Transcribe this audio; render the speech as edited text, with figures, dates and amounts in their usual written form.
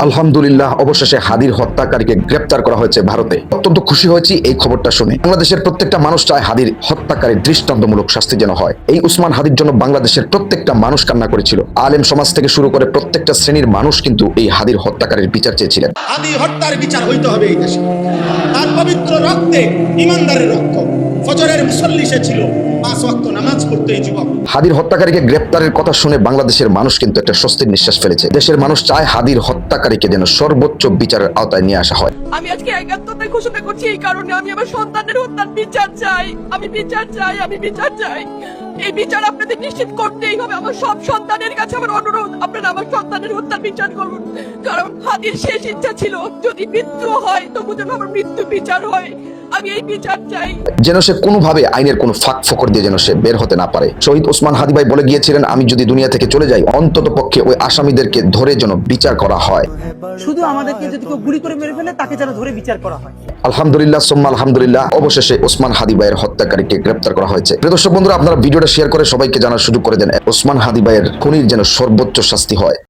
আলহামদুলিল্লাহ, অবশেষে হাদির হত্যাকারীকে গ্রেপ্তার করা হয়েছে ভারতে। অত্যন্ত খুশি হয়েছি এই খবরটা শুনে। বাংলাদেশের প্রত্যেকটা মানুষ চায় হাদির হত্যাকারীর দৃষ্টান্তমূলক শাস্তি যেন হয়। এই উসমান হাদির জন্য বাংলাদেশের প্রত্যেকটা মানুষ কান্না করেছিল। আলেম সমাজ থেকে শুরু করে প্রত্যেকটা শ্রেণীর মানুষ কিন্তু এই হাদির হত্যাকারীর বিচার চেয়েছিলেন। হাদি হত্যার বিচার হইতে হবে এই দেশে। তার পবিত্র রক্তে ইমানদারের রক্ত। ফজরের মুসল্লি সে ছিল, 5 ওয়াক্ত নামাজ পড়তো এই যুবক। হাদির হত্যাকারীকে গ্রেপ্তারের কথা শুনে বাংলাদেশের মানুষ কিন্তু একটা স্বস্তির নিঃশ্বাস ফেলেছে। দেশের মানুষ চায় হাদির হত্যাকারীকে যেন সর্বোচ্চ বিচারের আওতায় নিয়ে আসা হয়। আমি আজকে একাত্মতা ঘোষণা করছি এই কারণে, আমি আমার সন্তানের হত্যার বিচার চাই। আমি বিচার চাই। এই বিচার আপনাদের নিশ্চিত করতেই হবে। আমার সব সন্তানের কাছে আমার অনুরোধ, আপনারা আমার সন্তানের হত্যার বিচার করুন। কারণ হাদির শেষ ইচ্ছা ছিল যদি মৃত্যু হয় তবু যেন আমার মৃত্যু বিচার হয়। আমি এই বিচার চাই। যেন সে কোনোভাবে আইনের কোনো ফাঁক ফোকর দিয়ে যেন সে বের হতে না পারে। শহীদ ওসমান হাদি ভাই বলে গিয়েছিলেন, আমি যদি দুনিয়া থেকে চলে যাই অন্তত পক্ষে ওই আসামিদেরকে ধরে যেন বিচার করা হয়। শুধু আমাদেরকে যদি কেউ গুলি করে মেরে ফেলে তাকে যেন ধরে বিচার করা হয়। আলহামদুলিল্লাহ সুম্মা আলহামদুলিল্লাহ, অবশেষে ওসমান হাদি ভাইয়ের হত্যাকারীকে গ্রেপ্তার করা হয়েছে। প্রিয় দর্শক বন্ধুরা, আপনারা ভিডিওটা শেয়ার করে সবাইকে জানার সুযোগ করে দেন ওসমান হাদি ভাইয়ের খুনির যেন সর্বোচ্চ শাস্তি হয়।